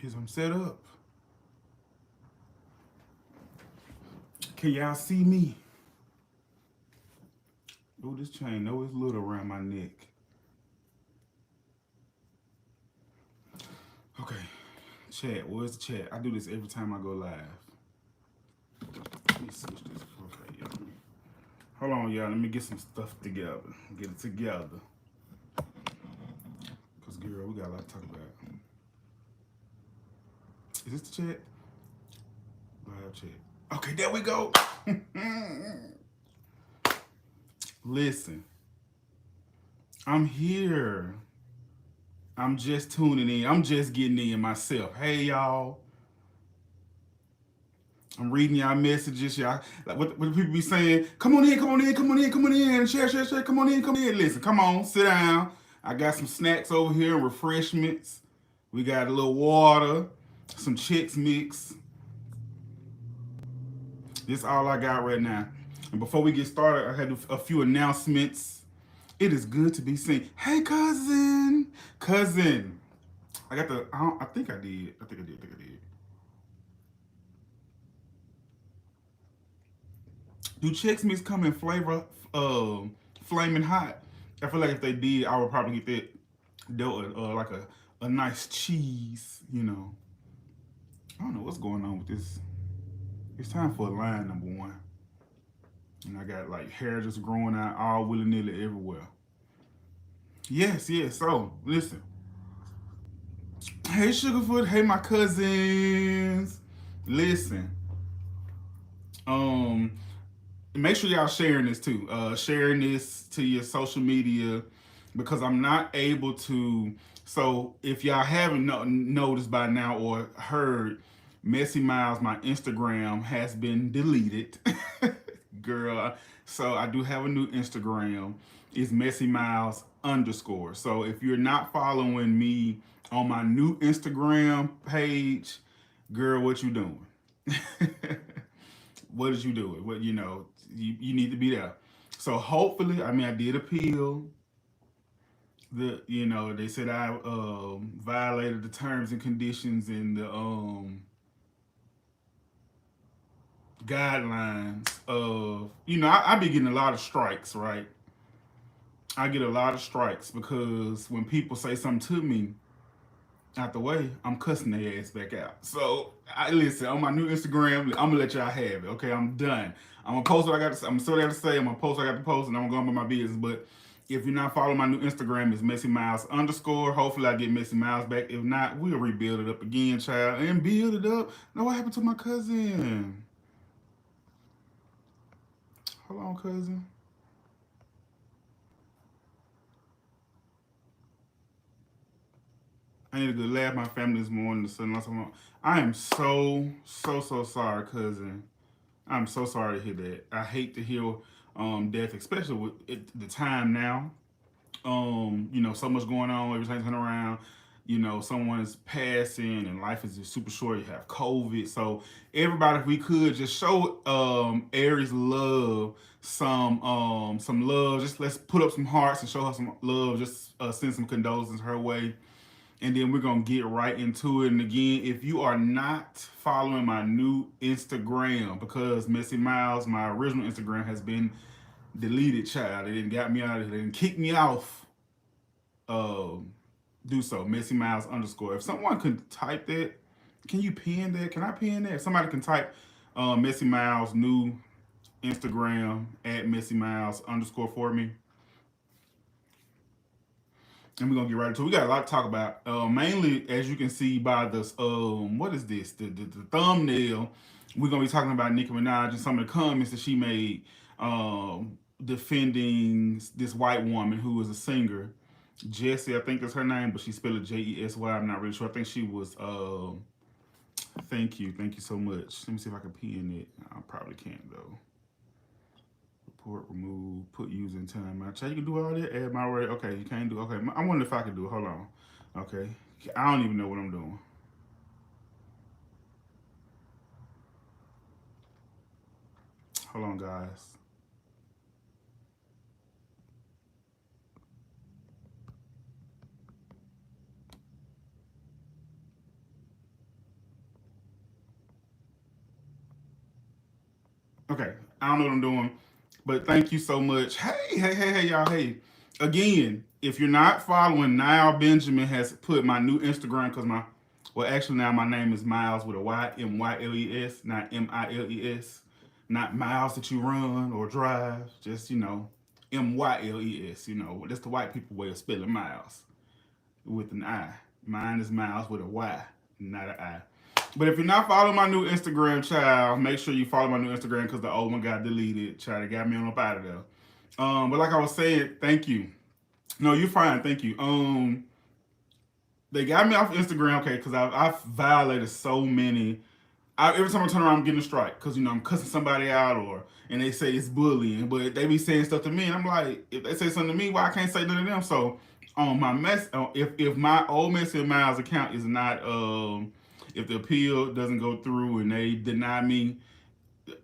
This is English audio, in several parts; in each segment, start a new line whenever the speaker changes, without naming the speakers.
Here's them set up. Can y'all see me? Oh, this chain, no, it's little around my neck. Okay, chat, where's the chat? I do this every time I go live. Let me switch this. Okay, y'all. Hold on, y'all. Let me get some stuff together. Get it together. Because, girl, we got a lot to talk about. Is this the chat? Live chat. Okay, there we go. Listen, I'm here. I'm just tuning in. I'm just getting in myself. Hey, y'all. I'm reading y'all messages. Y'all, like what people be saying, come on in, come on in, come on in, come on in. Share, share, share. Come on in, come in. Listen, come on, sit down. I got some snacks over here, refreshments. We got a little water, some Chex Mix. This is all I got right now. And before we get started, I had a few announcements. It is good to be seen. Hey, cousin. Cousin. I got the, I think I did. I think I did. Do Chex Mix come in flavor, flaming hot? I feel like if they did, I would probably get that, like a nice cheese, you know. I don't know what's going on with this. It's time for a line, number one. And I got like hair just growing out all willy-nilly everywhere. Yes, yes. So, listen. Hey, Sugarfoot. Hey, my cousins. Listen. Um, Make sure y'all sharing this too. Sharing this to your social media because I'm not able to. So if y'all haven't noticed by now or heard, Myles, my Instagram has been deleted. Girl, so I do have a new Instagram. It's Myles _. So if you're not following me on my new Instagram page, girl, what you doing? What is you doing? What you need to be there. So hopefully, I mean, I did appeal. They said I violated the terms and conditions in the guidelines of I be getting a lot of strikes, right? I get a lot of strikes because when people say something to me out the way, I'm cussing their ass back out. So I listen on my new Instagram. I'm gonna let y'all have it. Okay, I'm done. I'm gonna post what I got to say. I'm still got to say. I'm gonna post what I got to post, and I'm gonna go about my business. But if you're not following my new Instagram, it's Myles _. Hopefully, I get Myles back. If not, we'll rebuild it up again, child, and build it up. Now, what happened to my cousin? Hold on, cousin. I need a good laugh. My family this morning. The sun lost. I am so sorry, cousin. I'm so sorry to hear that. I hate to hear death, especially with the time now. So much going on. Everything's turning around. Someone is passing, and life is just super short. You have COVID, so everybody, if we could just show Aries love, some love. Just let's put up some hearts and show her some love. Just send some condolences her way. And then we're going to get right into it. And again, if you are not following my new Instagram, because Myles, my original Instagram, has been deleted, child. They didn't got me out of it. They didn't kick me off. Do so. Myles _. If someone could type that, can you pin that? Can I pin that? If somebody can type Myles new Instagram at Myles _ for me. And we're gonna get right into it. We got a lot to talk about. Mainly, as you can see by this, what is this? The thumbnail. We're gonna be talking about Nicki Minaj and some of the comments that she made, defending this white woman who is a singer, Jessie, I think that's her name, but she spelled it Jessy. I'm not really sure. I think she was. Thank you so much. Let me see if I can pin it. I probably can't though. Report, remove, put user in timeout. You can do all that. Add my rate. Okay, you can't do. Okay, I wonder if I can do it. Hold on. Okay, I don't even know what I'm doing. Hold on, guys. Okay, I don't know what I'm doing, but thank you so much. Hey, y'all. Hey, again, if you're not following, Niall Benjamin has put my new Instagram because well, actually now my name is Myles with a Y, Myles, not Miles, not miles that you run or drive, just, Myles, that's the white people way of spelling Miles with an I. Mine is Myles with a Y, not an I. But if you're not following my new Instagram, child, make sure you follow my new Instagram because the old one got deleted. Child, it got me on up out of there. But like I was saying, thank you. No, you're fine. Thank you. They got me off Instagram, okay, because I've violated so many. Every time I turn around, I'm getting a strike because I'm cussing somebody out and they say it's bullying, but they be saying stuff to me, and I'm like, if they say something to me, why I can't say nothing to them? So on my if my old Messin Myles account is not if the appeal doesn't go through and they deny me,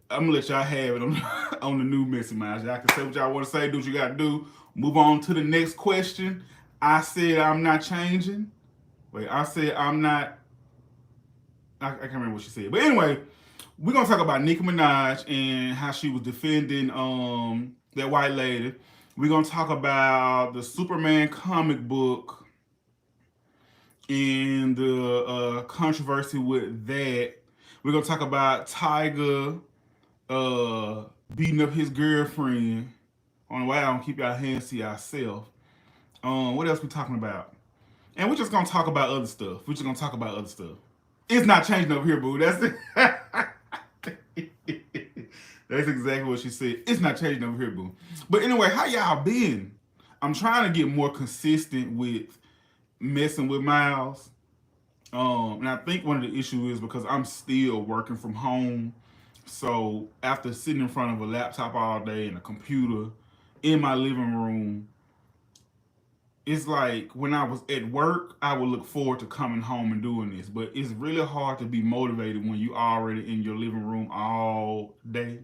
I'm gonna let y'all have it on on the new Messin Myles. Y'all can say what y'all want to say, do what you gotta do. Move on to the next question. I said I'm not changing. Wait, I said I'm not. I can't remember what she said, but anyway, we're gonna talk about Nicki Minaj and how she was defending that white lady. We're gonna talk about the Superman comic book and the controversy with that. We're gonna talk about Tiger beating up his girlfriend. On the way, I don't keep y'all hands to yourself. What else we talking about? And we're just gonna talk about other stuff. We're just gonna talk about other stuff. It's not changing over here, boo. That's it. That's exactly what she said. It's not changing over here, boo. But anyway, how y'all been? I'm trying to get more consistent with messing with Myles. And I think one of the issues is because I'm still working from home. So after sitting in front of a laptop all day and a computer in my living room, it's like when I was at work, I would look forward to coming home and doing this. But it's really hard to be motivated when you already in your living room all day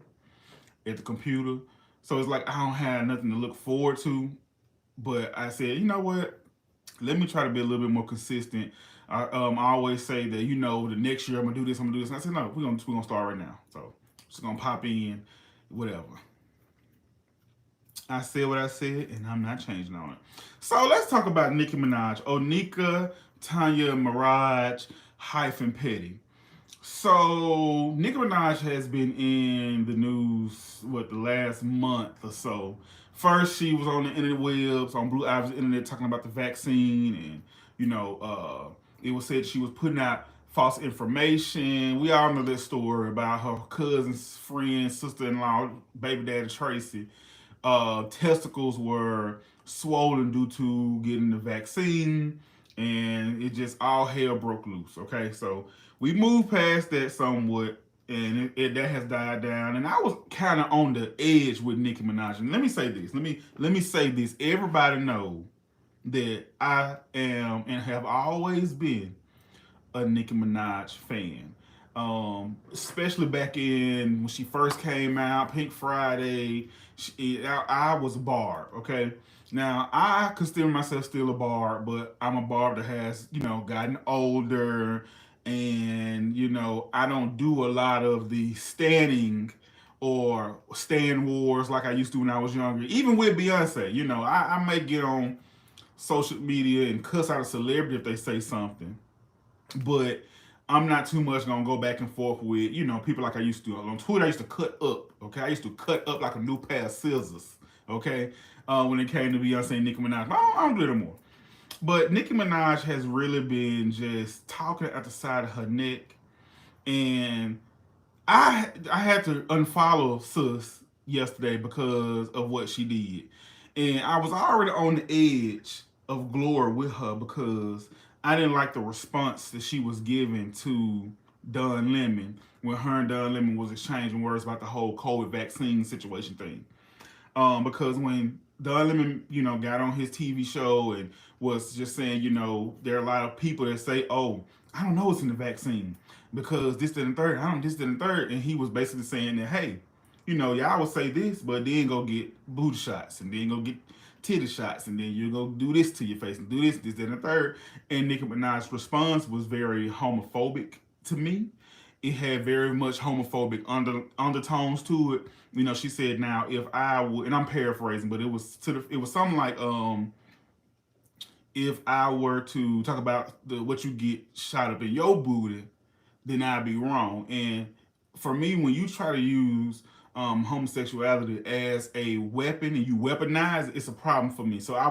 at the computer. So it's like I don't have nothing to look forward to. But I said, you know what? Let me try to be a little bit more consistent. I always say that, the next year I'm gonna do this, I'm gonna do this. And I said, no, we're gonna start right now. So just gonna pop in, whatever. I said what I said, and I'm not changing on it. So let's talk about Nicki Minaj. Onika Tanya Mirage hyphen Petty. So Nicki Minaj has been in the news, the last month or so. First, she was on the interwebs, on Blue Ivy's internet, talking about the vaccine, and it was said she was putting out false information. We all know that story about her cousin's friend, sister-in-law, baby daddy Tracy. Testicles were swollen due to getting the vaccine, and it just all hell broke loose. Okay, so we moved past that somewhat, and that has died down. And I was kind of on the edge with Nicki Minaj. And let me say this. Let me say this. Everybody know that I am and have always been a Nicki Minaj fan. Especially back in when she first came out, Pink Friday. I was a barb, okay? Now, I consider myself still a barb, but I'm a barb that has, gotten older, and, I don't do a lot of the standing or stand wars like I used to when I was younger. Even with Beyonce, I may get on social media and cuss out a celebrity if they say something, but I'm not too much gonna go back and forth with, people like I used to. On Twitter, I used to cut up, okay? I used to cut up like a new pair of scissors, okay? When it came to Beyonce and Nicki Minaj. I don't do it anymore. But Nicki Minaj has really been just talking at the side of her neck. And I had to unfollow Sus yesterday because of what she did. And I was already on the edge of glory with her because I didn't like the response that she was giving to Don Lemon when her and Don Lemon was exchanging words about the whole COVID vaccine situation thing. Because when Don Lemon, got on his TV show and was just saying, there are a lot of people that say, oh, I don't know what's in the vaccine because this, that, and third. I don't this, that, and third. And he was basically saying that, hey, y'all would say this, but then go get booty shots and then go get titty shots and then you go do this to your face and do this, that, and the third. And Nicki Minaj's response was very homophobic to me. it had very much homophobic undertones to it. She said, "Now, if I would," and I'm paraphrasing, but it was something like, if I were to talk about what you get shot up in your booty, then I'd be wrong. And for me, when you try to use homosexuality as a weapon and you weaponize it, it's a problem for me. So I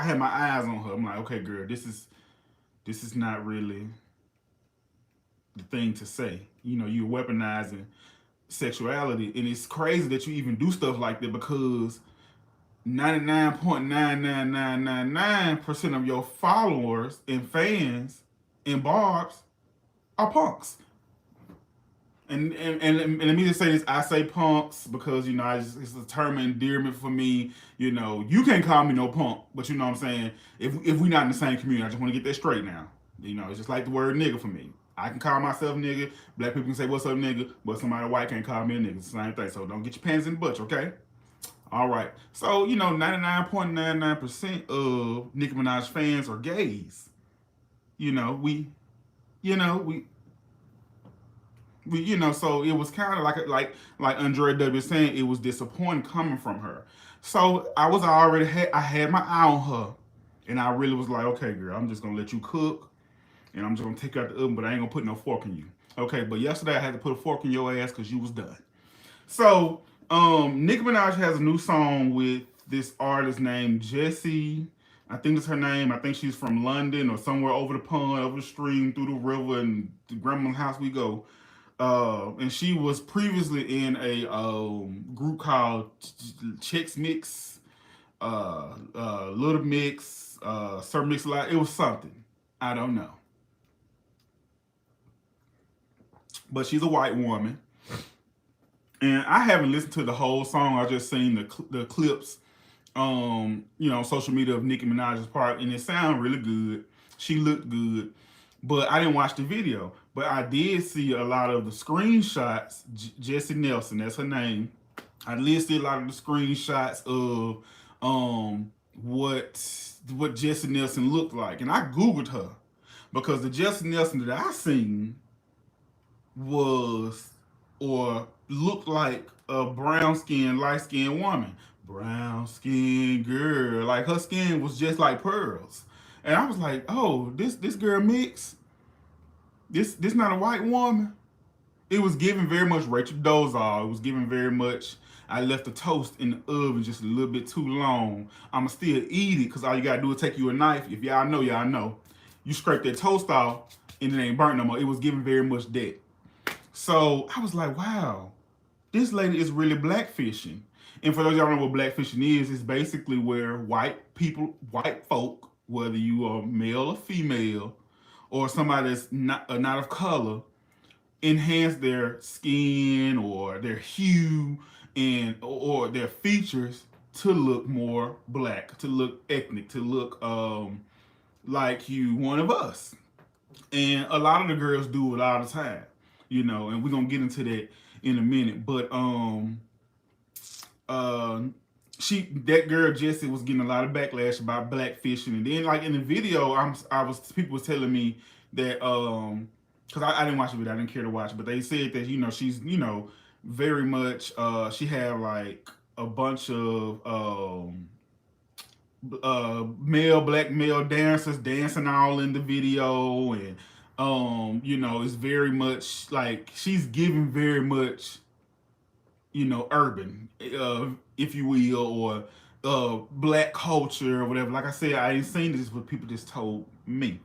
had my eyes on her. I'm like, okay, girl, this is not really the thing to say. You're weaponizing sexuality, and it's crazy that you even do stuff like that because 99.99999% of your followers and fans and barbs are punks. And let me just say this: I say punks because it's a term of endearment for me. You can't call me no punk, but you know what I'm saying. If we not in the same community, I just want to get that straight now. It's just like the word nigga for me. I can call myself nigga. Black people can say what's up nigga, but somebody white can't call me a nigga. It's the same thing. So don't get your pants in the butch, okay? All right. So 99.99% of Nicki Minaj fans are gays. You know we, you know we so it was kind of like Andre W was saying, it was disappointing coming from her. So I had my eye on her, and I really was like, okay, girl, I'm just gonna let you cook, and I'm just gonna take you out the oven, but I ain't gonna put no fork in you. Okay, but yesterday I had to put a fork in your ass because you was done. So Nicki Minaj has a new song with this artist named Jessie. I think that's her name. I think she's from London or somewhere over the pond, over the stream, through the river, and to grandma's house we go. And she was previously in a group called Chex Mix, Little Mix, Sir Mix a Lot. It was something. I don't know. But she's a white woman. And I haven't listened to the whole song. I just seen the clips, social media of Nicki Minaj's part, and it sounded really good. She looked good, but I didn't watch the video. But I did see a lot of the screenshots. Jessie Nelson, that's her name. I listed a lot of the screenshots of what Jessie Nelson looked like, and I googled her because the Jessie Nelson that I seen was or looked like a brown skinned, light skinned woman. Brown skinned girl. Like her skin was just like pearls. And I was like, oh, this girl mixed. This not a white woman. It was giving very much Rachel Dolezal. It was giving very much. I left the toast in the oven just a little bit too long. I'ma still eat it because all you gotta do is take you a knife. If y'all know, y'all know. You scrape that toast off and it ain't burnt no more. It was giving very much that. So I was like, wow, this lady is really blackfishing. And for those of y'all know what blackfishing is, it's basically where white folk, whether you are male or female, or somebody that's not of color, enhance their skin or their hue and or their features to look more black, to look ethnic, to look like you one of us. And a lot of the girls do it all the time, and we're gonna get into that in a minute. But uh that girl Jessie was getting a lot of backlash about blackfishing, and then like in the video, people was telling me that because I didn't watch the video, I didn't care to watch it, but they said that she's very much she had like a bunch of black male dancers dancing all in the video, and it's very much like she's giving very much urban, if you will, or black culture or whatever. Like I said, I ain't seen this, but people just told me.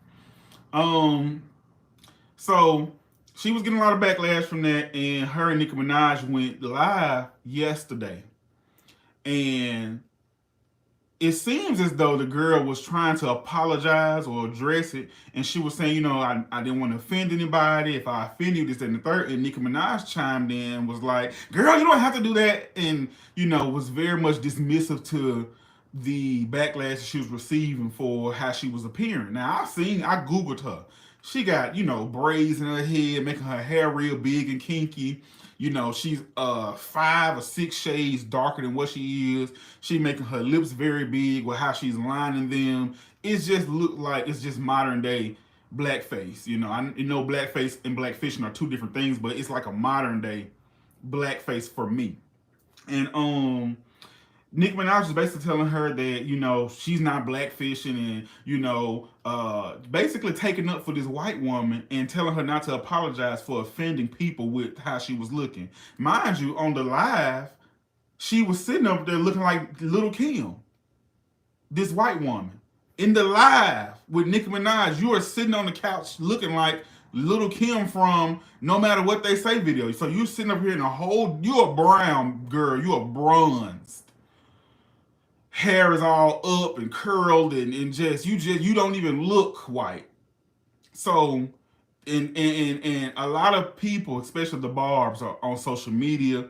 So she was getting a lot of backlash from that, and her and Nicki Minaj went live yesterday. And it seems as though the girl was trying to apologize or address it, and she was saying, I didn't want to offend anybody. If I offend you, this, and the third. And Nicki Minaj chimed in, was like, girl, you don't have to do that, and, was very much dismissive to the backlash she was receiving for how she was appearing. Now, I Googled her. She got, braids in her head, making her hair real big and kinky. She's 5 or 6 shades darker than what she is. She making her lips very big with how she's lining them. It just look like it's just modern day blackface. Blackface and blackfishing are two different things, but it's like a modern day blackface for me. And Nicki Minaj is basically telling her that, she's not blackfishing and, basically taking up for this white woman and telling her not to apologize for offending people with how she was looking. Mind you, on the live, she was sitting up there looking like Little Kim, this white woman. In the live with Nicki Minaj, you are sitting on the couch looking like Little Kim from No Matter What They Say video. So you're sitting up here in you're a brown girl, you're a bronzed. Hair is all up and curled and you don't even look white. So and a lot of people, especially the barbs, are on social media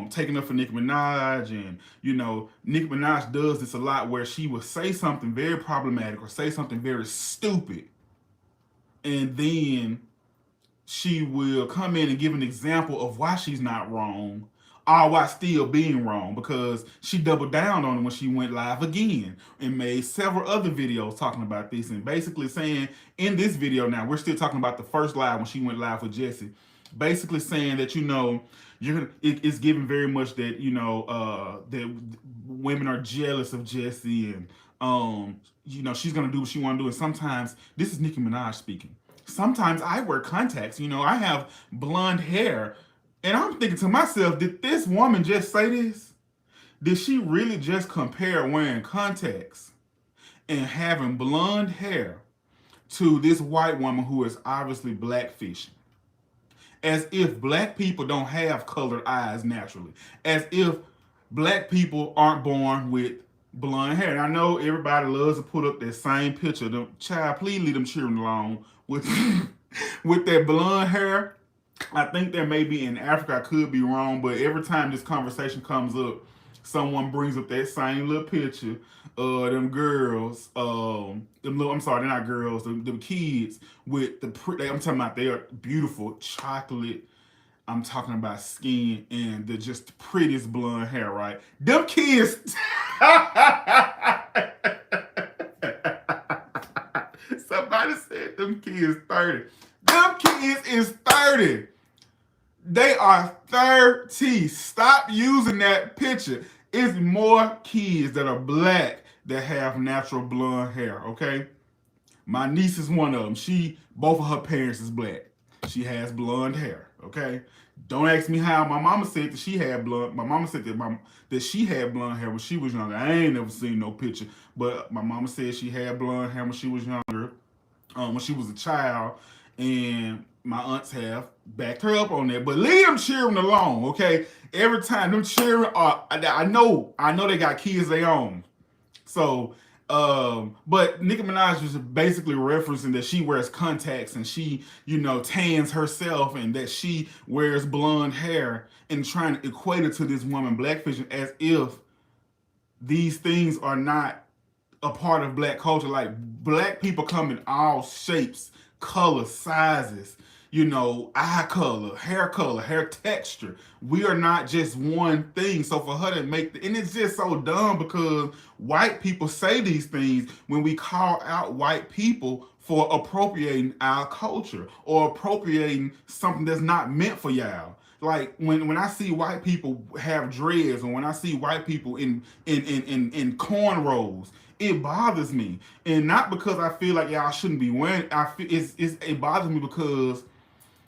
taking up for Nicki Minaj. And Nicki Minaj does this a lot, where she will say something very problematic or say something very stupid, and then she will come in and give an example of why she's not wrong, all while still being wrong, because she doubled down on it when she went live again and made several other videos talking about this, and basically saying in this video, now we're still talking about the first live when she went live with Jesse, basically saying that it's given very much that that women are jealous of Jesse, and she's gonna do what she want to do. And sometimes, this is Nicki Minaj speaking, sometimes I wear contacts, I have blonde hair. And I'm thinking to myself, did this woman just say this? Did she really just compare wearing contacts and having blonde hair to this white woman who is obviously blackfishing? As if black people don't have colored eyes naturally. As if black people aren't born with blonde hair. And I know everybody loves to put up that same picture. Child, please leave them children alone with, with that blonde hair. I think there may be in Africa, I could be wrong, but every time this conversation comes up, someone brings up that same little picture of them girls, I'm sorry, they're not girls, them kids with I'm talking about they are beautiful chocolate, I'm talking about skin and the just prettiest blonde hair, right? Them kids, somebody said them kids 30. Them kids is 30. They are 30. Stop using that picture. It's more kids that are black that have natural blonde hair, okay? My niece is one of them. Both of her parents is black. She has blonde hair, okay? Don't ask me how. My mama said that she had that she had blonde hair when she was younger. I ain't never seen no picture, but my mama said she had blonde hair when she was younger, when she was a child. And my aunts have backed her up on that. But leave them children alone, okay? Every time them children I know they got kids they own. So, but Nicki Minaj was basically referencing that she wears contacts and she, tans herself, and that she wears blonde hair, and trying to equate it to this woman blackfishing, as if these things are not a part of black culture. Like, black people come in all shapes, color, sizes, eye color, hair texture. We are not just one thing. So for her to and it's just so dumb, because white people say these things when we call out white people for appropriating our culture or appropriating something that's not meant for y'all. Like when I see white people have dreads, or when I see white people in cornrows, it bothers me. And not because I feel like y'all shouldn't be wearing it bothers me because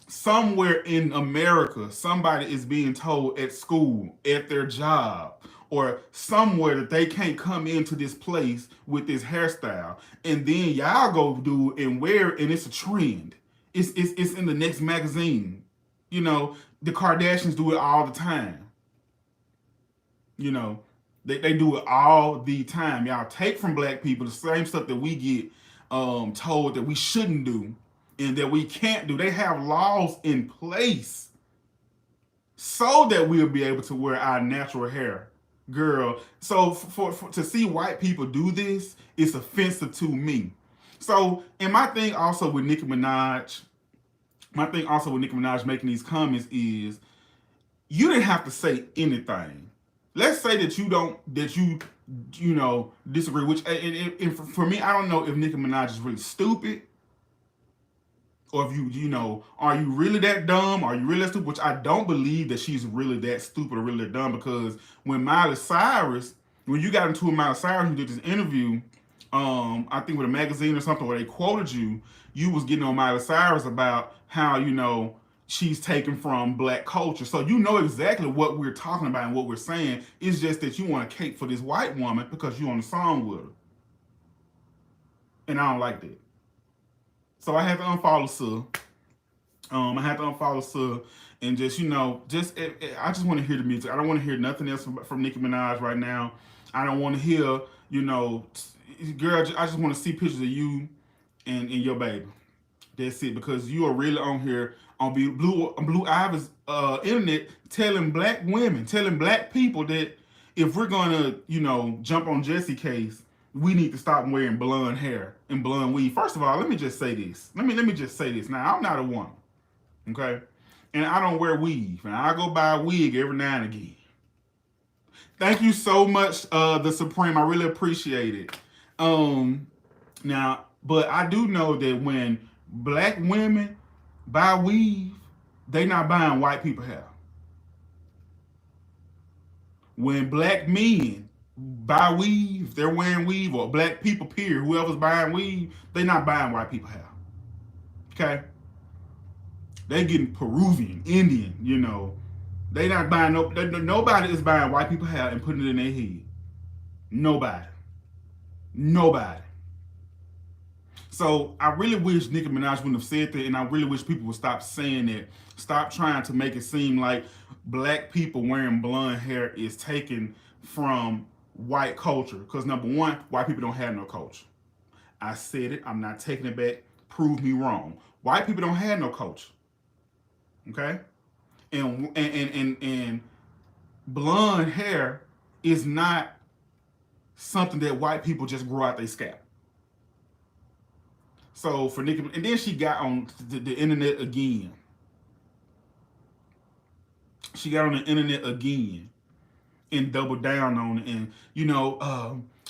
somewhere in America, somebody is being told at school, at their job, or somewhere that they can't come into this place with this hairstyle. And then y'all go do and wear it, and it's a trend. It's in the next magazine. The Kardashians do it all the time. They do it all the time. Y'all take from black people the same stuff that we get told that we shouldn't do and that we can't do. They have laws in place so that we'll be able to wear our natural hair. Girl, so for to see white people do this, it's offensive to me. So, and my thing also with Nicki Minaj making these comments is, you didn't have to say anything. Let's say that you disagree, which, and for me, I don't know if Nicki Minaj is really stupid, Or if are you really that dumb? Are you really that stupid? Which I don't believe that she's really that stupid or really that dumb, because when Miley Cyrus, when you got into a Miley Cyrus, you did this interview, I think with a magazine or something where they quoted you, you was getting on Miley Cyrus about how, she's taken from black culture. So you know exactly what we're talking about and what we're saying. It's just that you want to cape for this white woman because you on the song with her. And I don't like that. So I had to unfollow Sue. I had to unfollow Sue, and just I just want to hear the music. I don't want to hear nothing else from Nicki Minaj right now. I don't want to hear, girl. I just want to see pictures of you and your baby. That's it, because you are really on here on Blue Ivy's internet telling black women, telling black people that if we're gonna, jump on Jessie case, we need to stop wearing blonde hair and blonde weave. First of all, let me just say this. Let me just say this. Now, I'm not a woman, okay, and I don't wear weave, and I go buy a wig every now and again. Thank you so much, the Supreme. I really appreciate it. Now, but I do know that when black women buy weave, they not buying white people hair. When black men buy weave, they're wearing weave, or black people, period, whoever's buying weave, they not buying white people hair. Okay? They getting Peruvian, Indian, They not buying nobody is buying white people hair and putting it in their head. Nobody. Nobody. So I really wish Nicki Minaj wouldn't have said that, and I really wish people would stop saying that. Stop trying to make it seem like black people wearing blonde hair is taken from white culture. Because number one, white people don't have no culture. I said it. I'm not taking it back. Prove me wrong. White people don't have no culture. Okay? And blonde hair is not something that white people just grow out their scalp. So for Nicki, and then she got on the internet again. She got on the internet again and doubled down on it, and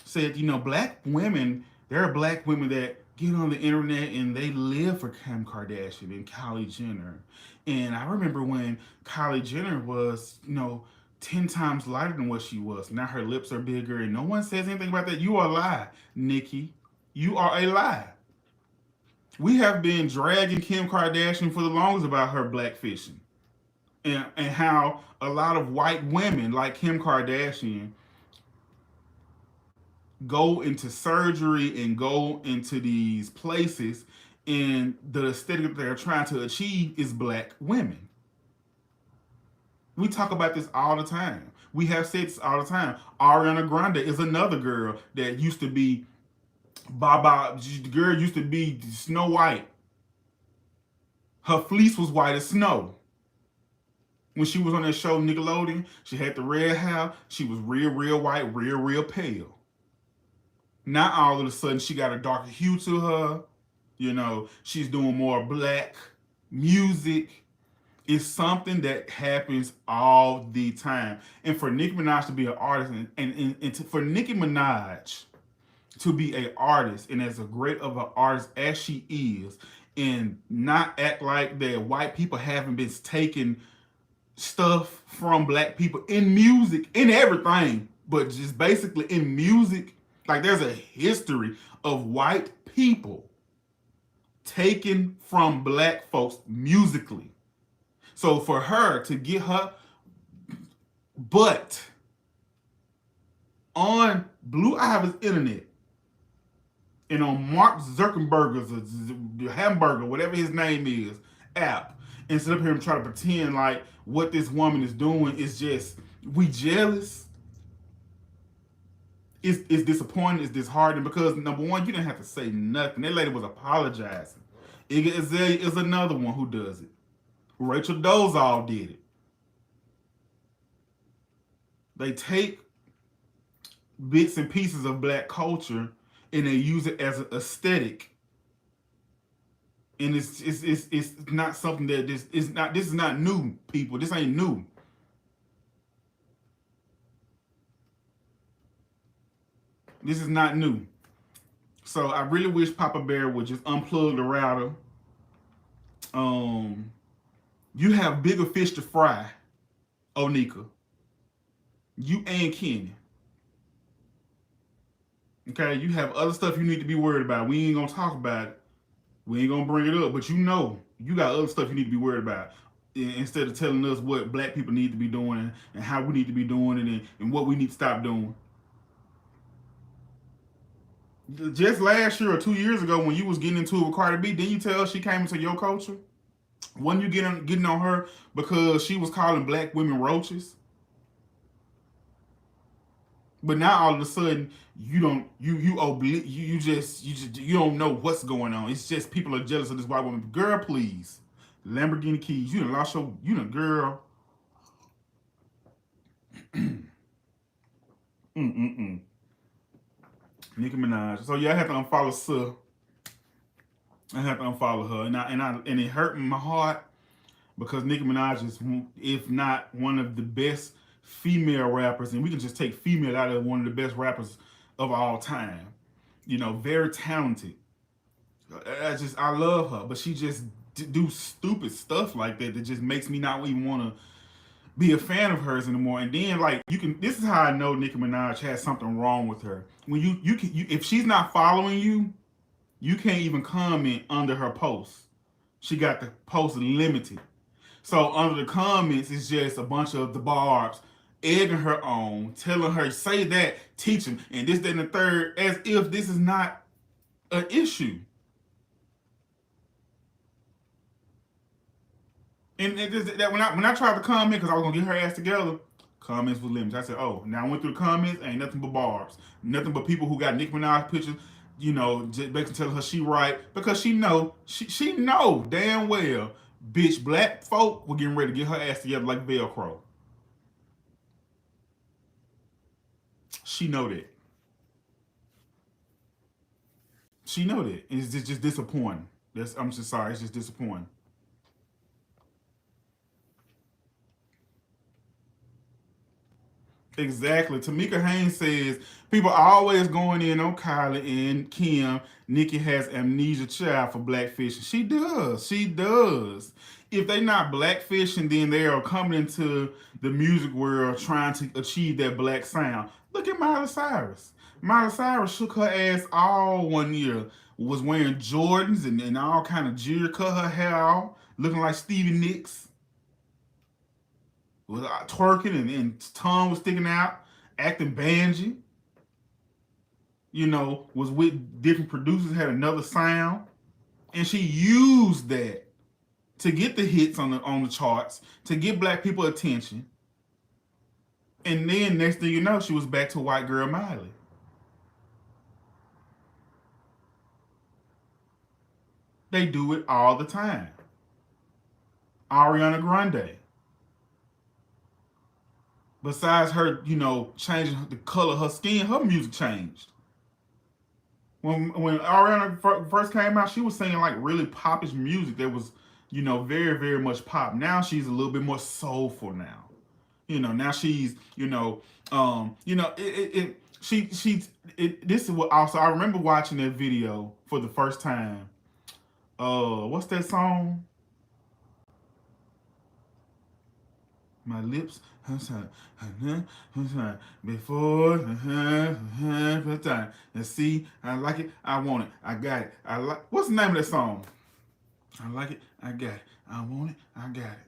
said, black women, there are black women that get on the internet and they live for Kim Kardashian and Kylie Jenner. And I remember when Kylie Jenner was, 10 times lighter than what she was. Now her lips are bigger, and no one says anything about that. You are a lie, Nicki. You are a lie. We have been dragging Kim Kardashian for the longest about her blackfishing. And how a lot of white women like Kim Kardashian go into surgery and go into these places, and the aesthetic they're trying to achieve is black women. We talk about this all the time. We have said this all the time. Ariana Grande is another girl that used to be Baba. The girl used to be Snow White. Her fleece was white as snow. When she was on that show Nickelodeon, she had the red hair. She was real white, real pale. Now all of a sudden she got a darker hue to her. She's doing more black music. It's something that happens all the time. And for Nicki Minaj to be an artist, for Nicki Minaj to be an artist, and as a great of an artist as she is, and not act like that white people haven't been taking stuff from black people in music, in everything, but just basically in music. Like, there's a history of white people taken from black folks musically. So for her to get her butt on Blue Ivy's internet and on Mark Zuckerberg's hamburger, whatever his name is, app, and sit up here and try to pretend like what this woman is doing is just, we jealous. It's disappointing, it's disheartening, because number one, you didn't have to say nothing. That lady was apologizing. Iggy Azalea is another one who does it. Rachel Dolezal did it. They take bits and pieces of black culture and they use it as an aesthetic. And it's not something that this is not new, people. This ain't new. This is not new. So I really wish Papa Bear would just unplug the router Um, you have bigger fish to fry, Onika. You and Kenny. Okay, you have other stuff you need to be worried about. We ain't gonna talk about it. We ain't gonna bring it up, but you know you got other stuff you need to be worried about. Instead of telling us what black people need to be doing and how we need to be doing it and what we need to stop doing. Just last year or 2 years ago when you was getting into it with Cardi B, didn't you tell her she came into your culture? Wasn't you getting on her because she was calling black women roaches? But now all of a sudden you don't you don't know what's going on. It's just people are jealous of this white woman. Girl, please. Lamborghini keys. You done lost your girl. Mm-mm-mm. Nicki Minaj. So yeah, I had to unfollow Sir. I had to unfollow her. And it hurt my heart because Nicki Minaj is, if not one of the best female rappers, and we can just take female out of one of the best rappers of all time. Very talented. I love her, but she just do stupid stuff like that just makes me not even want to be a fan of hers anymore. And then like this is how I know Nicki Minaj has something wrong with her. When if she's not following you, you can't even comment under her posts. She got the post limited. So under the comments, it's just a bunch of the barbs egging her on, telling her, say that, teach him, and this, that, and the third, as if this is not an issue. And that when I tried to comment, because I was going to get her ass together, comments were limited. I said, oh, now I went through the comments, ain't nothing but barbs. Nothing but people who got Nicki Minaj pictures, just basically telling her she right, because she know damn well, bitch, black folk were getting ready to get her ass together like Velcro. She know that. She know that. It's just disappointing. I'm just sorry. It's just disappointing. Exactly. Tamika Haynes says people are always going in on Kylie and Kim. Nicki has amnesia child for blackfishing. She does. She does. If they not blackfishing, then they are coming into the music world trying to achieve that black sound. Look at Miley Cyrus. Miley Cyrus shook her ass all one year. Was wearing Jordans and all kind of jewelry, cut her hair off, looking like Stevie Nicks. Was twerking and tongue was sticking out, acting bangy. Was with different producers, had another sound, and she used that to get the hits on the charts, to get black people attention. And then next thing you know, she was back to white girl Miley. They do it all the time. Ariana Grande. Besides her, changing the color of her skin, her music changed. When Ariana first came out, she was singing like really popish music that was, very, very much pop. Now she's a little bit more soulful now. Now she's, this is what also, I remember watching that video for the first time. What's that song? My lips, before time. And see, I like it, I want it, I got it. What's the name of that song? I like it, I got it. I want it, I got it.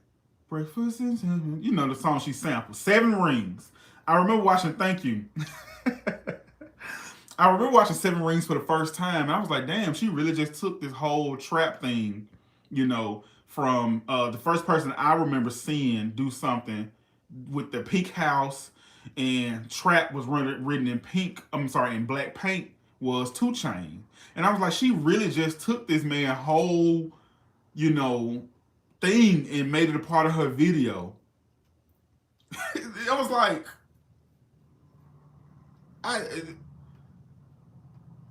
Breakfast is, the song she sampled. 7 Rings. I remember watching. Thank you. I remember watching 7 Rings for the first time, and I was like, damn, she really just took this whole trap thing, from the first person I remember seeing do something with the pink house and trap was written in pink. I'm sorry, in black paint was 2 Chainz, and I was like, she really just took this man whole, thing and made it a part of her video. I was like,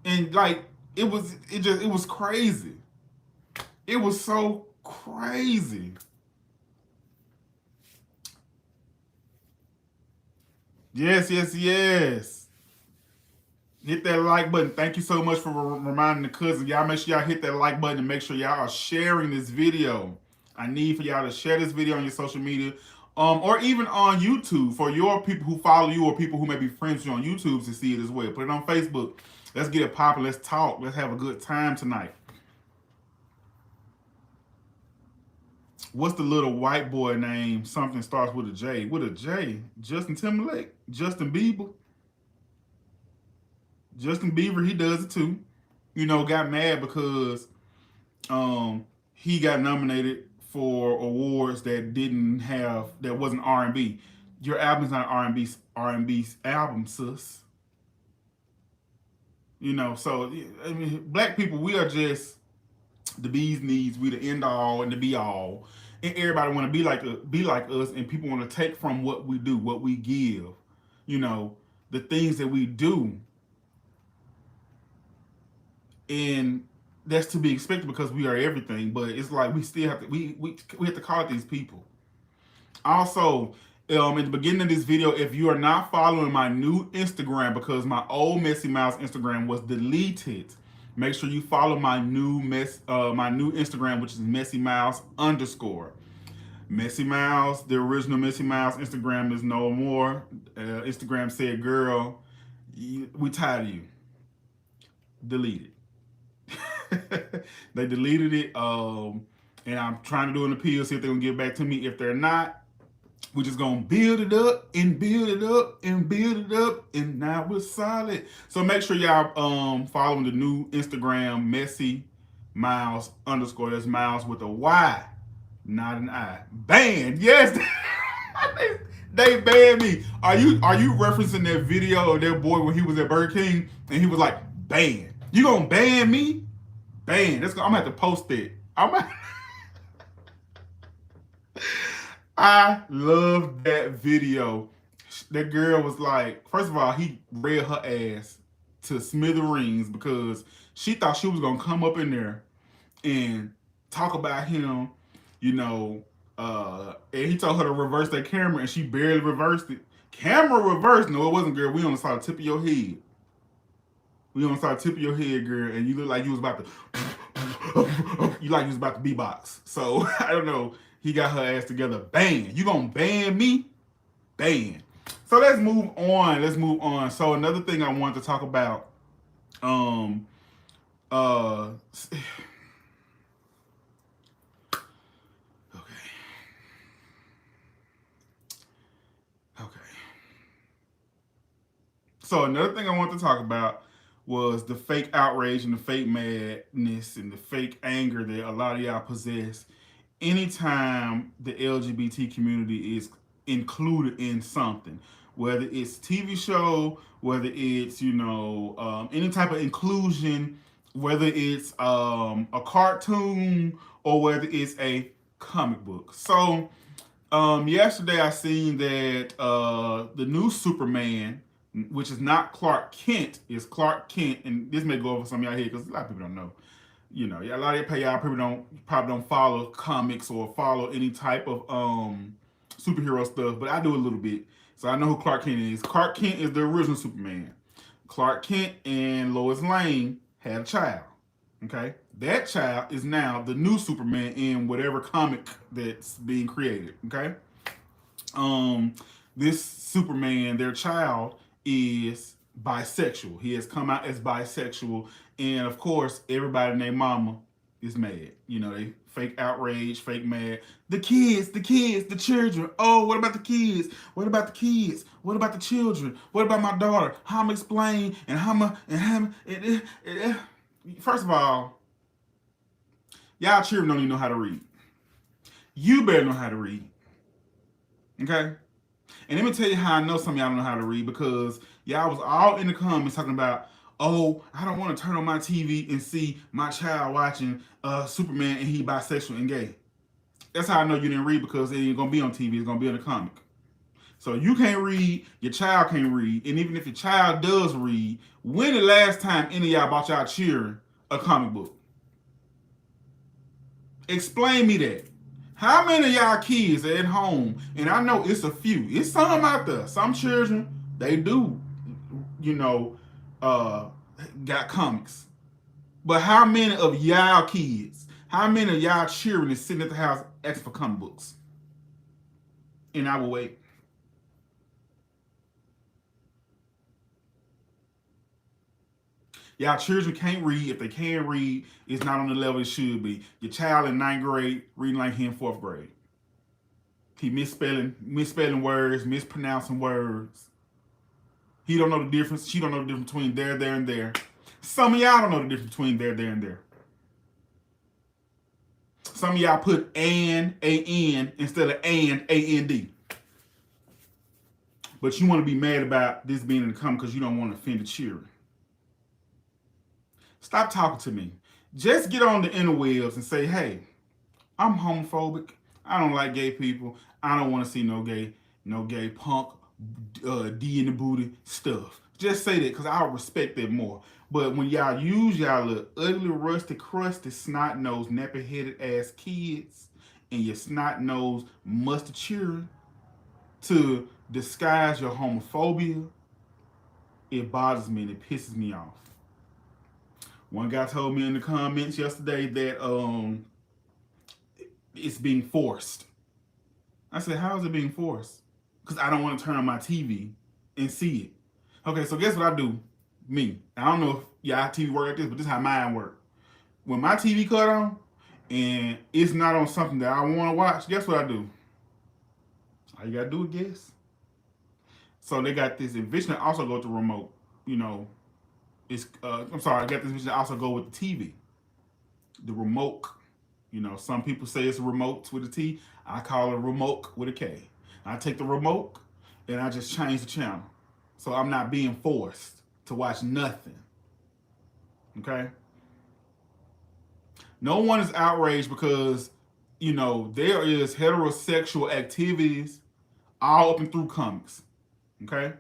it was crazy. It was so crazy. Yes, yes, yes. Hit that like button. Thank you so much for reminding the cousins. Y'all make sure y'all hit that like button and make sure y'all are sharing this video. I need for y'all to share this video on your social media, or even on YouTube for your people who follow you or people who may be friends with you on YouTube to see it as well. Put it on Facebook. Let's get it popping. Let's talk. Let's have a good time tonight. What's the little white boy name? Something starts with a J. With a J. Justin Timberlake. Justin Bieber. Justin Bieber, he does it too. You know, got mad because he got nominated for awards that wasn't R&B. Your album's not R&B album, sis. You know, so I mean, black people, we are just the bee's knees. We the end all and the be all, and everybody want to be like us, and people want to take from what we do, what we give. You know, the things that we do, and that's to be expected because we are everything. But it's like we still have to we have to call it these people. Also, at the beginning of this video, if you are not following my new Instagram because my old Messy Myles Instagram was deleted, make sure you follow my new Instagram, which is Messy Myles _ Messy Myles. The original Messy Myles Instagram is no more. Instagram said, "Girl, we tired of you." Delete it. They deleted it, and I'm trying to do an appeal, see if they're gonna get back to me. If they're not, we're just gonna build it up and build it up and build it up, and now we're solid. So make sure y'all following the new Instagram, Messy Myles _ That's Myles with a Y, not an I. Banned, yes. They banned me. Are you referencing that video of that boy when he was at Burger King and he was like, banned? You gonna ban me? Banned. I'm gonna have to post it. I love that video. That girl was like, first of all, he read her ass to smithereens because she thought she was gonna come up in there and talk about him, you know, and he told her to reverse that camera and she barely reversed it. Camera reversed? No, it wasn't, girl. We on the side tip of your head. We on the side tip of your head, girl, and you look like you was about to, you like you was about to beatbox. So, I don't know. He got her ass together. Ban. You gonna ban me? Ban. So let's move on. Let's move on. So another thing I wanted to talk about, okay. So another thing I wanted to talk about was the fake outrage and the fake madness and the fake anger that a lot of y'all possess anytime the LGBT community is included in something, whether it's TV show, whether it's, you know, any type of inclusion, whether it's a cartoon or whether it's a comic book. So yesterday I seen that the new Superman, which is not Clark Kent, is Clark Kent, and this may go over some of y'all here because a lot of people don't know. You know, a lot of y'all probably don't follow comics or follow any type of superhero stuff, but I do a little bit. So I know who Clark Kent is. Clark Kent is the original Superman. Clark Kent and Lois Lane had a child. Okay? That child is now the new Superman in whatever comic that's being created. Okay? This Superman, their child, is bisexual. He has come out as bisexual. And of course, everybody named Mama is mad. You know, they fake outrage, fake mad. The kids, the children. Oh, what about the kids? What about the kids? What about the children? What about my daughter? How I'm explain and first of all, y'all children don't even know how to read. You better know how to read. Okay? And let me tell you how I know some of y'all don't know how to read, because y'all was all in the comments talking about, oh, I don't want to turn on my TV and see my child watching Superman and he bisexual and gay. That's how I know you didn't read, because it ain't going to be on TV. It's going to be in a comic. So you can't read, your child can't read, and even if your child does read, when the last time any of y'all bought y'all children a comic book? Explain me that. How many of y'all kids are at home? And I know it's a few. It's some out there. Some children, they do, you know, uh, got comics. But how many of y'all kids, how many of y'all children is sitting at the house asking for comic books? And I will wait. Y'all children can't read. If they can read, it's not on the level it should be. Your child in 9th grade reading like he in 4th grade. He misspelling words, mispronouncing words. He don't know the difference. She don't know the difference between there, and there. Some of y'all don't know the difference between there, and there. Some of y'all put A-N instead of A-N-D. But you want to be mad about this being in the comment because you don't want to offend the children. Stop talking to me. Just get on the interwebs and say, hey, I'm homophobic. I don't like gay people. I don't want to see no gay punk, D in the booty stuff. Just say that because I'll respect that more. But when y'all use y'all little ugly, rusty, crusty, snot-nosed, nappy-headed ass kids and your snot-nosed, musty children to disguise your homophobia, it bothers me and it pisses me off. One guy told me in the comments yesterday that it's being forced. I said, how is it being forced? Because I don't want to turn on my TV and see it. Okay, so guess what I do? Me. I don't know if y'all TV work like this, but this is how mine work. When my TV cut on and it's not on something that I want to watch, guess what I do? All you got to do is guess. So they got this eviction that also go with the remote. You know, I'm sorry, I got this vision that also go with the TV. The remote. You know, some people say it's a remote with a T. I call it a remote with a K. I take the remote and I just change the channel. So I'm not being forced to watch nothing. Okay? No one is outraged because, you know, there is heterosexual activities all up and through comics. Okay?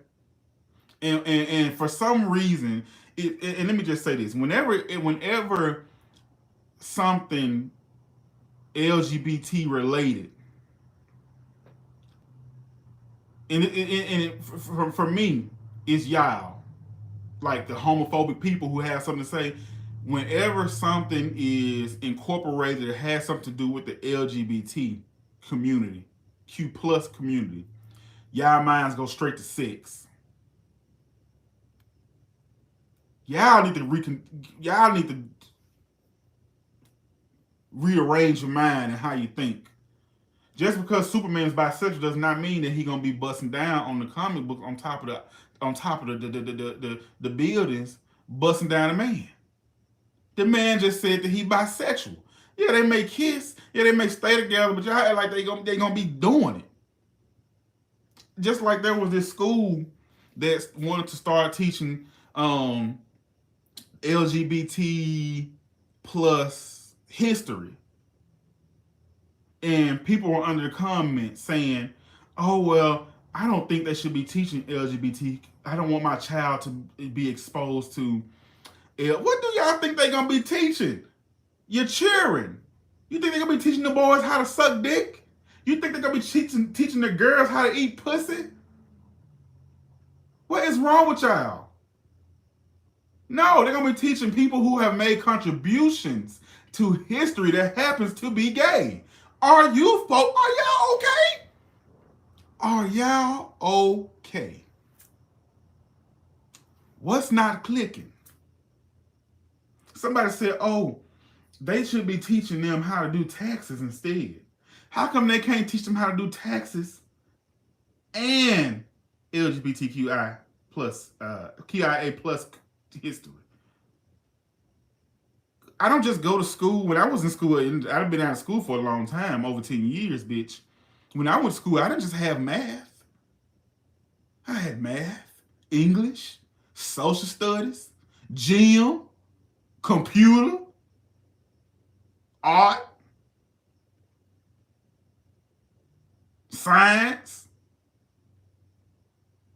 And for some reason, and let me just say this, whenever something LGBT related, for me, it's y'all, like the homophobic people who have something to say. Whenever something is incorporated that has something to do with the LGBT community, Q plus community, y'all minds go straight to sex. Y'all need to rearrange your mind and how you think. Just because Superman is bisexual does not mean that he's gonna be busting down on the comic book on top of the buildings, busting down a man. The man just said that he bisexual. Yeah, they may kiss, yeah, they may stay together, but y'all act like they gonna be doing it. Just like there was this school that wanted to start teaching LGBT plus history. And people were under the comments saying, oh, well, I don't think they should be teaching LGBT. I don't want my child to be exposed to. What do y'all think they're going to be teaching? Your children. You think they're going to be teaching the boys how to suck dick? You think they're going to be teaching the girls how to eat pussy? What is wrong with y'all? No, they're going to be teaching people who have made contributions to history that happens to be gay. Are y'all okay? Are y'all okay? What's not clicking? Somebody said, oh, they should be teaching them how to do taxes instead. How come they can't teach them how to do taxes and LGBTQI plus, QIA plus history? I don't just go to school. When I was in school, I've been out of school for a long time, over 10 years, bitch. When I went to school, I didn't just have math. I had math, English, social studies, gym, computer, art, science.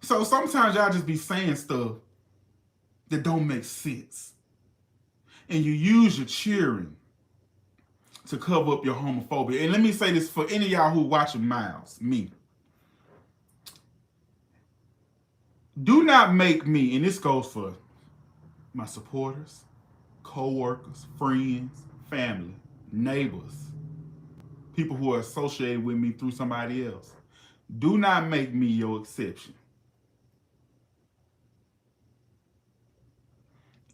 So sometimes y'all just be saying stuff that don't make sense. And you use your cheering to cover up your homophobia. And let me say this for any of y'all who watching Myles, me. Do not make me, and this goes for my supporters, co-workers, friends, family, neighbors, people who are associated with me through somebody else. Do not make me your exception.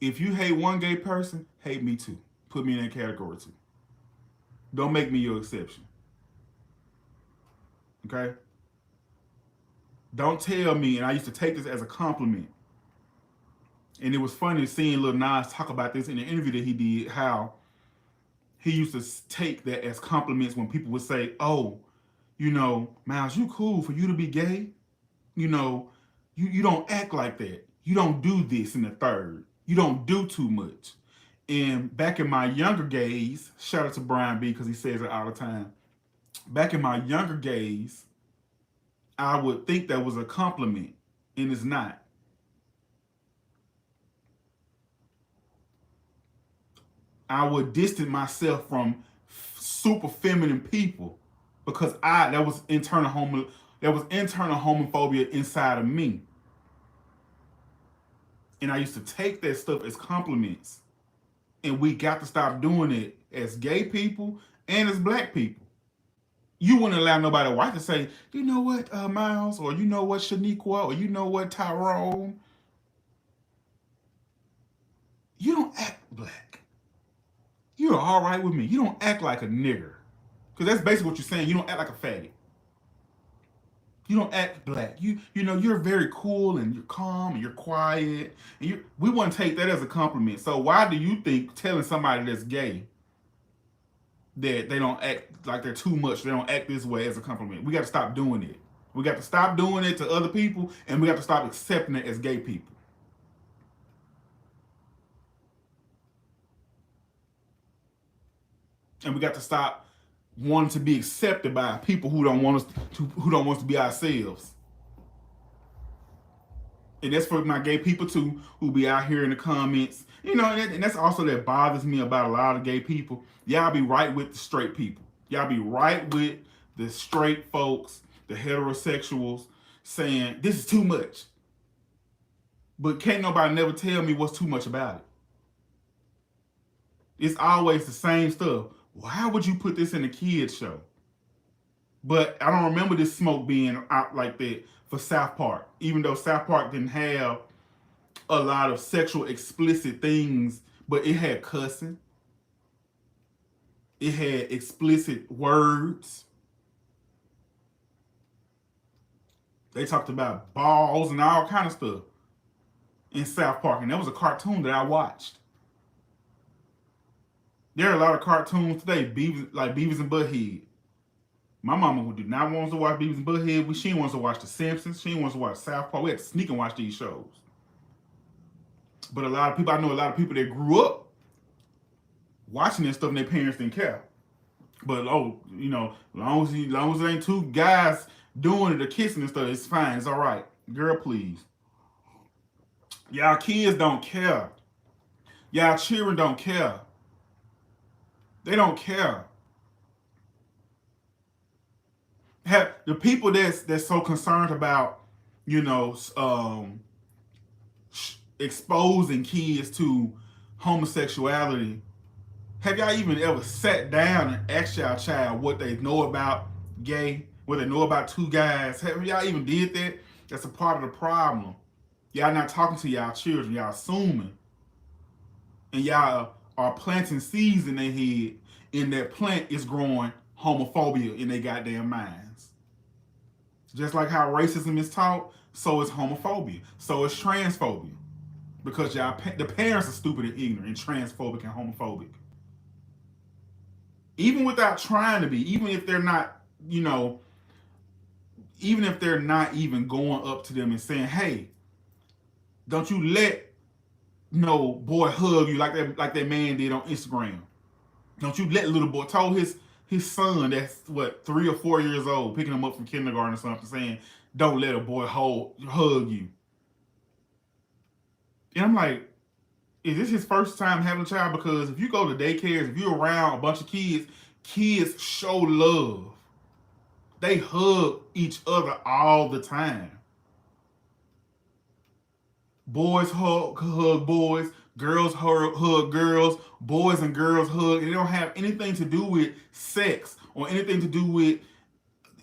If you hate one gay person, hate me too. Put me in that category too. Don't make me your exception. Okay? Don't tell me, and I used to take this as a compliment. And it was funny seeing Lil Nas talk about this in the interview that he did, how he used to take that as compliments when people would say, oh, Myles, you cool for you to be gay. You know, you don't act like that. You don't do this in the third. You don't do too much. And back in my younger days, shout out to Brian B because he says it all the time. Back in my younger days, I would think that was a compliment, and it's not. I would distance myself from super feminine people because that was internal homophobia inside of me. And I used to take that stuff as compliments. And we got to stop doing it as gay people and as black people. You wouldn't allow nobody white to say, you know what, Myles, or you know what, Shaniqua, or you know what, Tyrone. You don't act black. You're all right with me. You don't act like a nigger. Because that's basically what you're saying. You don't act like a faggot. You don't act black. You're very cool and you're calm and you're quiet. And we wouldn't take that as a compliment. So why do you think telling somebody that's gay that they don't act like they're too much, they don't act this way as a compliment? We got to stop doing it. We got to stop doing it to other people, and we got to stop accepting it as gay people. And we got to stop wanting to be accepted by people who don't want us to be ourselves. And that's for my gay people too, who be out here in the comments. And that's also that bothers me about a lot of gay people. Y'all be right with the straight people. Y'all be right with the straight folks, the heterosexuals, saying this is too much. But can't nobody never tell me what's too much about it. It's always the same stuff. Well, how would you put this in a kids show? But I don't remember this smoke being out like that for South Park, even though South Park didn't have a lot of sexual explicit things, but it had cussing. It had explicit words. They talked about balls and all kind of stuff in South Park, and that was a cartoon that I watched. There are a lot of cartoons today, like Beavis and Butthead. My mama did not want us to watch Beavis and Butthead. She wants to watch The Simpsons. She wants to watch South Park. We had to sneak and watch these shows. But I know a lot of people that grew up watching this stuff and their parents didn't care. But as long as it ain't two guys doing it or kissing and stuff, it's fine. It's all right. Girl, please. Y'all kids don't care. Y'all children don't care. They don't care. The people that's so concerned about, exposing kids to homosexuality, have y'all even ever sat down and asked y'all child what they know about gay, what they know about two guys? Have y'all even did that? That's a part of the problem. Y'all not talking to y'all children. Y'all assuming. And y'all are planting seeds in their head, and that plant is growing homophobia in their goddamn minds. Just like how racism is taught, so is homophobia. So is transphobia. Because the parents are stupid and ignorant and transphobic and homophobic. Even without trying to be, even if they're not even going up to them and saying, hey, don't you let no boy hug you like that man did on Instagram. Don't you let little boy, told his son that's 3 or 4 years old, picking him up from kindergarten or something, saying, don't let a boy hug you. And I'm like, is this his first time having a child? Because if you go to daycares, if you're around a bunch of kids show love. They hug each other all the time. Boys hug boys. Girls hug girls, boys and girls hug. It don't have anything to do with sex or anything to do with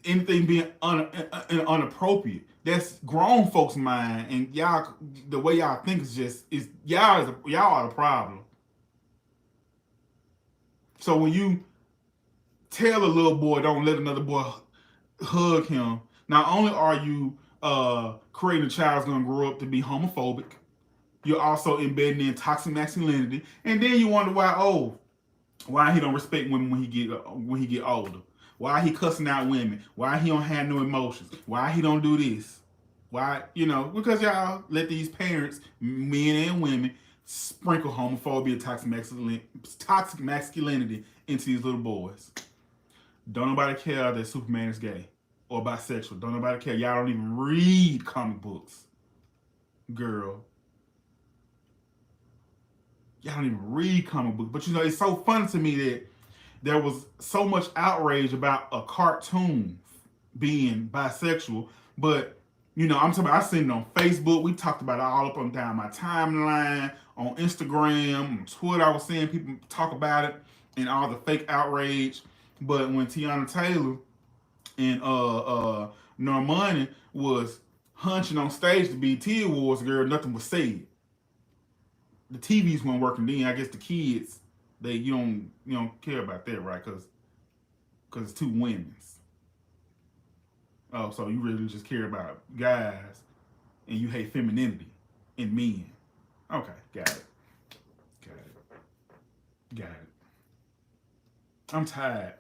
anything being inappropriate. That's grown folks' mind, and y'all, the way y'all think is y'all are the problem. So when you tell a little boy don't let another boy hug him, not only are you creating a child that's gonna grow up to be homophobic, you're also embedding in toxic masculinity, and then you wonder why he don't respect women when he get older. Why he cussing out women? Why he don't have no emotions? Why he don't do this? Why because y'all let these parents, men and women, sprinkle homophobia, toxic masculinity into these little boys. Don't nobody care that Superman is gay or bisexual. Don't nobody care. Y'all don't even read comic books, girl. Y'all don't even read comic books. But it's so funny to me that there was so much outrage about a cartoon being bisexual. But I'm talking about, I seen it on Facebook. We talked about it all up and down my timeline, on Instagram, on Twitter. I was seeing people talk about it and all the fake outrage. But when Tiana Taylor and Normani was hunching on stage to be T Awards, girl, nothing was said. The TVs weren't working then. I guess the kids, you don't care about that, right? Because it's two women's. Oh, so you really just care about guys, and you hate femininity in men. Okay, got it. I'm tired.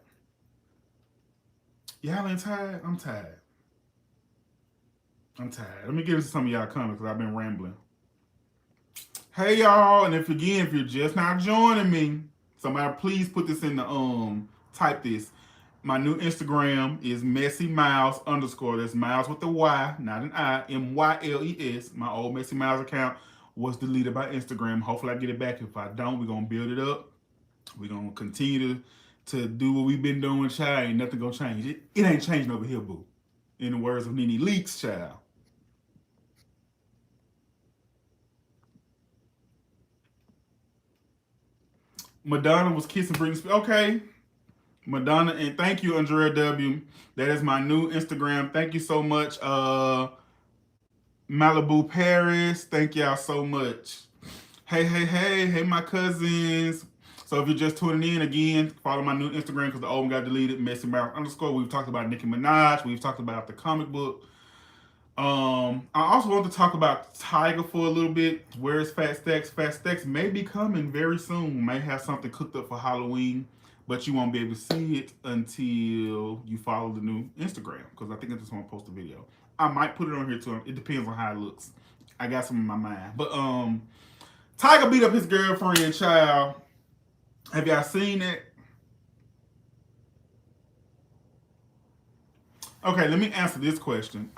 Y'all ain't tired? I'm tired. Let me get into some of y'all comments because I've been rambling. Hey y'all, and if you're just not joining me, somebody please put this in the type this. My new Instagram is Myles _ That's Myles with the Y, not an I, MYLES. My old Messy Myles account was deleted by Instagram. Hopefully I get it back. If I don't, we're gonna build it up. We're gonna continue to do what we've been doing, child. Ain't nothing gonna change. It ain't changing over here, boo. In the words of Nene Leakes, child. Madonna was kissing Britney Spears. Okay. Madonna, and thank you, Andrea W. That is my new Instagram. Thank you so much. Malibu Paris. Thank y'all so much. Hey, my cousins. So if you're just tuning in again, follow my new Instagram because the old one got deleted. Messin _ We've talked about Nicki Minaj. We've talked about the comic book. I also want to talk about Tiger for a little bit. Where's Fat Stacks? Fat Stacks may be coming very soon. May have something cooked up for Halloween, but you won't be able to see it until you follow the new Instagram because I think I just want to post a video. I might put it on here too. It depends on how it looks. I got some in my mind. But Tiger beat up his girlfriend, child. Have y'all seen it? Okay, let me answer this question.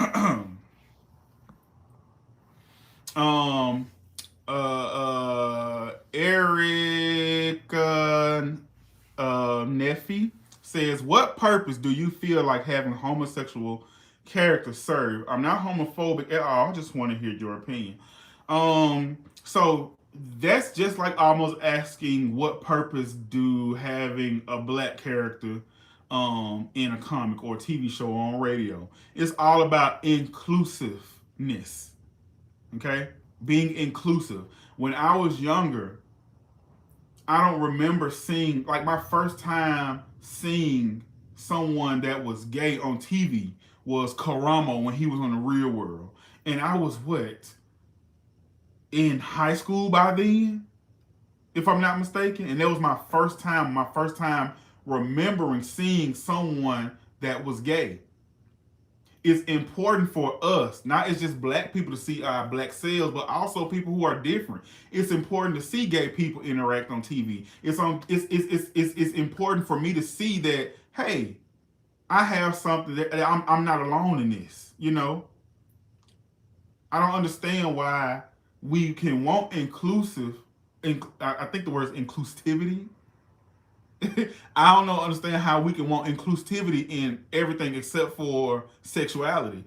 Eric Neffy says, what purpose do you feel like having homosexual characters serve? I'm not homophobic at all. I just want to hear your opinion. So that's just like almost asking what purpose do having a black character in a comic or TV show or on radio. It's all about inclusiveness. Okay? Being inclusive. When I was younger, I don't remember seeing, like my first time seeing someone that was gay on TV was Karamo when he was on The Real World. And I was in high school by then, if I'm not mistaken. And that was my first time remembering seeing someone that was gay. It's important for us, not it's just black people to see our black selves, but also people who are different. It's important to see gay people interact on TV. It's important for me to see that, hey, I have something that I'm not alone in this. I don't understand why we can want inclusive. I think the word is inclusivity. I don't understand how we can want inclusivity in everything except for sexuality.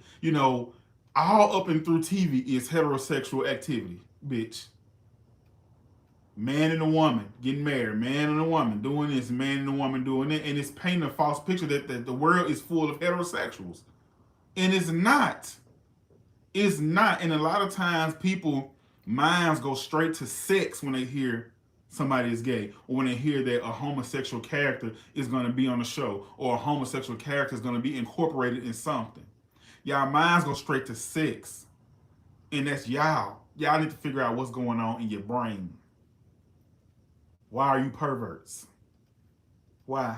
All up and through TV is heterosexual activity, bitch. Man and a woman getting married, man and a woman doing this, man and a woman doing it, and it's painting a false picture that the world is full of heterosexuals. And it's not. It's not. And a lot of times people minds go straight to sex when they hear somebody is gay, or when they hear that a homosexual character is going to be on the show, or a homosexual character is going to be incorporated in something. Y'all minds go straight to sex. And that's y'all. Y'all need to figure out what's going on in your brain. Why are you perverts? Why?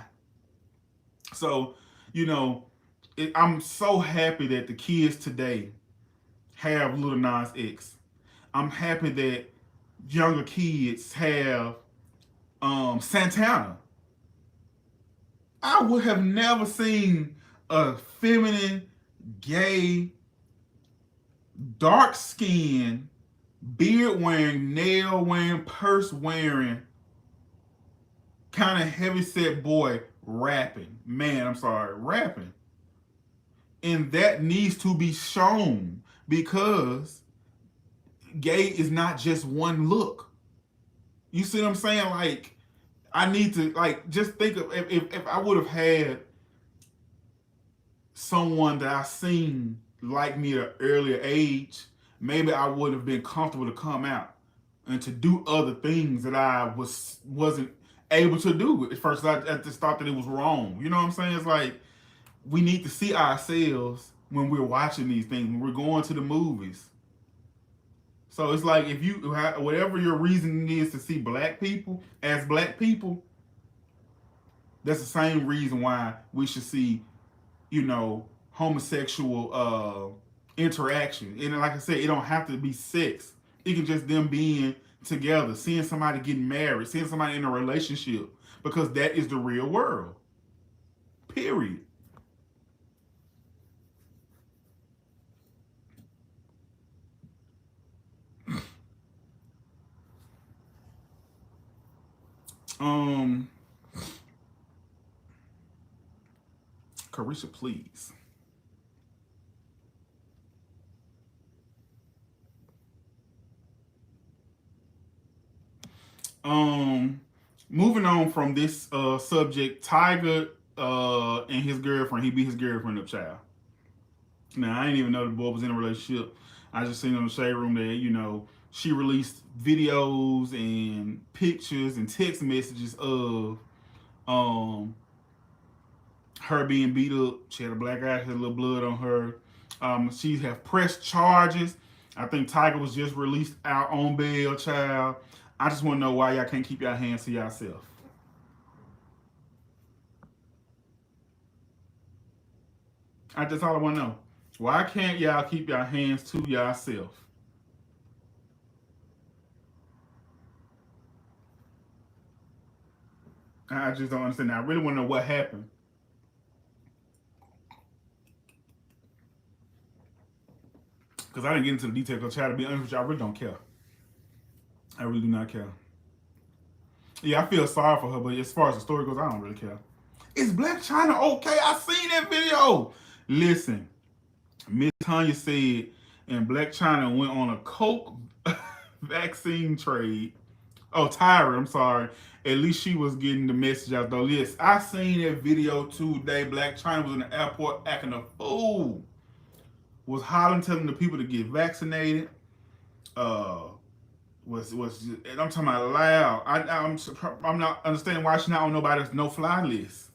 So, you know, I'm so happy that the kids today have Little Nas X. I'm happy that younger kids have Santana. I would have never seen a feminine, gay, dark skinned, beard wearing, nail wearing, purse wearing, kind of heavy set boy rapping. Man, I'm sorry, rapping. And that needs to be shown because gay is not just one look. You see what I'm saying? Like, I need to, like, just think of if I would have had someone that I seen like me at an earlier age, maybe I would have been comfortable to come out and to do other things that I wasn't able to do. At first, I just thought that it was wrong. You know what I'm saying? It's like we need to see ourselves when we're watching these things, when we're going to the movies. So it's like if you, whatever your reason is to see black people as black people, that's the same reason why we should see, you know, homosexual interaction. And like I said, it don't have to be sex. It can just them being together, seeing somebody getting married, seeing somebody in a relationship, because that is the real world. Period. Um, Carisha, please. Moving on from this subject, Tiger and his girlfriend, he beat his girlfriend up, child. Now I didn't even know the boy was in a relationship. I just seen on the shade room that, you know, she released videos and pictures and text messages of um her being beat up. She had a black eye, had a little blood on her. She have pressed charges. I think Tiger was just released out on bail, child. I just want to know why y'all can't keep your hands to yourself. That's all I want to know. Why can't y'all keep your hands to yourself? I just don't understand. I really want to know what happened. Because I didn't get into the details. Because, child, to be honest with you, I really don't care. I really do not care. Yeah, I feel sorry for her, but as far as the story goes, I don't really care. Is Black China okay? I seen that video. Listen, Miss Tanya said, and Black China went on a Coke vaccine trade. Oh, Tyra, I'm sorry. At least she was getting the message out though. Yes, I seen that video today. Black China was in the airport acting a fool. Was hollering, telling the people to get vaccinated. Uh, and I'm talking about loud. I'm not understanding why she's not on nobody's no fly list.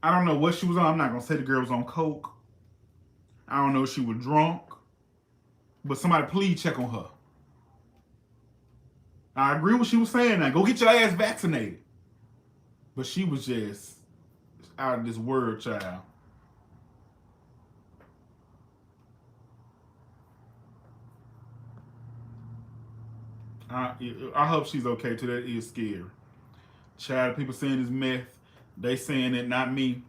I don't know what she was on. I'm not gonna say the girl was on coke. I don't know if she was drunk, but somebody please check on her. I agree with what she was saying. Now go get your ass vaccinated. But she was just out of this world, child. I hope she's okay too. That is scary. Child, people saying it's meth. They saying it, not me.